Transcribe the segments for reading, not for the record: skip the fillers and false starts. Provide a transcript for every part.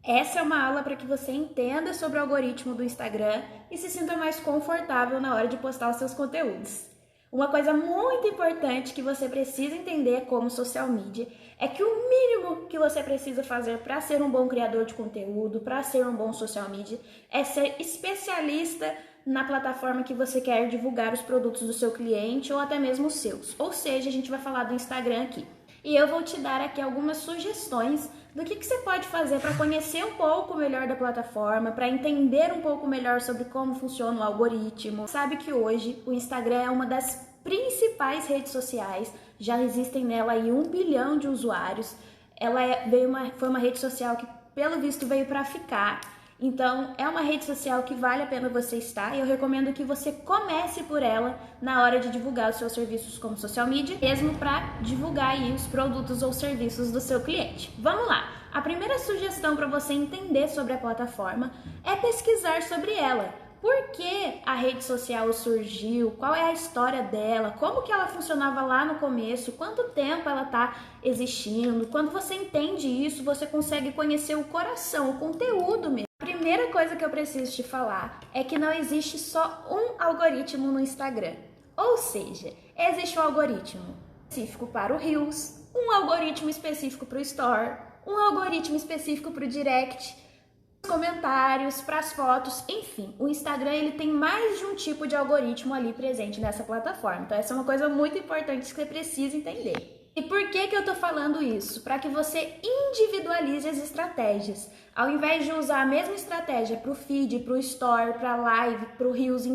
Essa é uma aula para que você entenda sobre o algoritmo do Instagram e se sinta mais confortável na hora de postar os seus conteúdos. Uma coisa muito importante que você precisa entender como social media é que o mínimo que você precisa fazer para ser um bom criador de conteúdo, para ser um bom social media, é ser especialista na plataforma que você quer divulgar os produtos do seu cliente ou até mesmo os seus. Ou seja, a gente vai falar do Instagram aqui. E eu vou te dar aqui algumas sugestões do que você pode fazer para conhecer um pouco melhor da plataforma, para entender um pouco melhor sobre como funciona o algoritmo. Sabe que hoje o Instagram é uma das principais redes sociais, já existem nela aí 1 bilhão de usuários. Ela foi uma rede social que, pelo visto, veio para ficar. Então, é uma rede social que vale a pena você estar e eu recomendo que você comece por ela na hora de divulgar os seus serviços como social media, mesmo para divulgar aí os produtos ou serviços do seu cliente. Vamos lá! A primeira sugestão para você entender sobre a plataforma é pesquisar sobre ela. Por que a rede social surgiu? Qual é a história dela? Como que ela funcionava lá no começo? Quanto tempo ela está existindo? Quando você entende isso, você consegue conhecer o coração, o conteúdo mesmo. A primeira coisa que eu preciso te falar é que não existe só um algoritmo no Instagram. Ou seja, existe um algoritmo específico para o Reels, um algoritmo específico para o Store, um algoritmo específico para o Direct, comentários, para as fotos, enfim. O Instagram ele tem mais de um tipo de algoritmo ali presente nessa plataforma. Então essa é uma coisa muito importante que você precisa entender. E por que eu tô falando isso? Para que você individualize as estratégias. Ao invés de usar a mesma estratégia para o feed, para o store, para a live, para o Reels,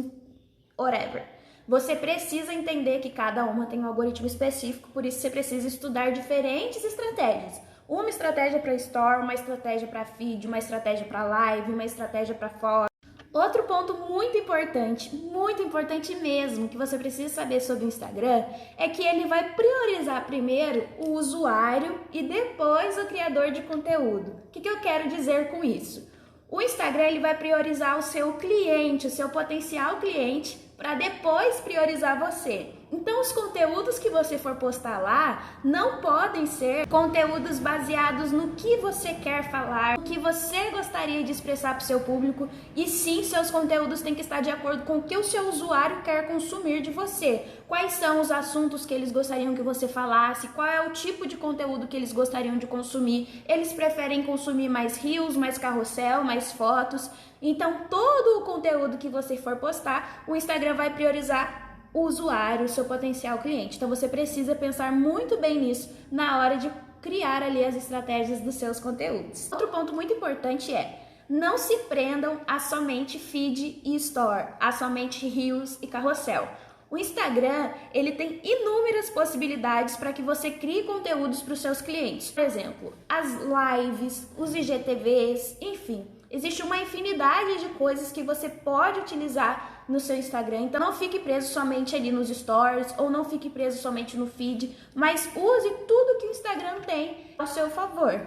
whatever. Você precisa entender que cada uma tem um algoritmo específico, por isso você precisa estudar diferentes estratégias. Uma estratégia para store, uma estratégia para feed, uma estratégia para live, uma estratégia para foto. Outro ponto muito importante mesmo, que você precisa saber sobre o Instagram, é que ele vai priorizar primeiro o usuário e depois o criador de conteúdo. O que eu quero dizer com isso? O Instagram ele vai priorizar o seu cliente, o seu potencial cliente, para depois priorizar você. Então, os conteúdos que você for postar lá não podem ser conteúdos baseados no que você quer falar, no que você gostaria de expressar para o seu público, e sim, seus conteúdos têm que estar de acordo com o que o seu usuário quer consumir de você. Quais são os assuntos que eles gostariam que você falasse, qual é o tipo de conteúdo que eles gostariam de consumir. Eles preferem consumir mais reels, mais carrossel, mais fotos. Então, todo o conteúdo que você for postar, o Instagram vai priorizar o usuário, o seu potencial cliente. Então você precisa pensar muito bem nisso na hora de criar ali as estratégias dos seus conteúdos. Outro ponto muito importante é: não se prendam a somente feed e store, a somente reels e carrossel. O Instagram, ele tem inúmeras possibilidades para que você crie conteúdos para os seus clientes. Por exemplo, as lives, os IGTVs, enfim. Existe uma infinidade de coisas que você pode utilizar no seu Instagram. Então não fique preso somente ali nos stories ou não fique preso somente no feed, mas use tudo que o Instagram tem ao seu favor.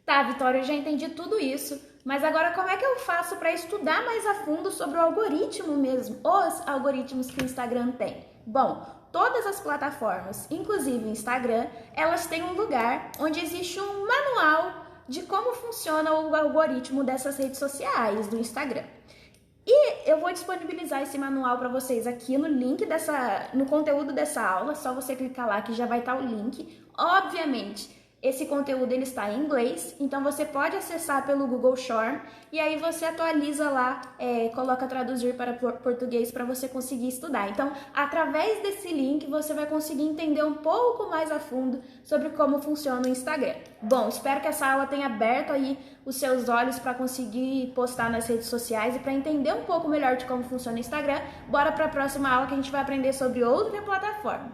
Tá, Vitória, eu já entendi tudo isso, mas agora como é que eu faço para estudar mais a fundo sobre o algoritmo mesmo, os algoritmos que o Instagram tem? Bom, todas as plataformas, inclusive o Instagram, elas têm um lugar onde existe um manual de como funciona o algoritmo dessas redes sociais, do Instagram. E eu vou disponibilizar esse manual para vocês aqui no link no conteúdo dessa aula, só você clicar lá que já vai estar o link. Obviamente, esse conteúdo ele está em inglês, então você pode acessar pelo Google Chrome e aí você atualiza lá, coloca traduzir para português para você conseguir estudar. Então, através desse link você vai conseguir entender um pouco mais a fundo sobre como funciona o Instagram. Bom, espero que essa aula tenha aberto aí os seus olhos para conseguir postar nas redes sociais e para entender um pouco melhor de como funciona o Instagram. Bora para a próxima aula que a gente vai aprender sobre outra plataforma.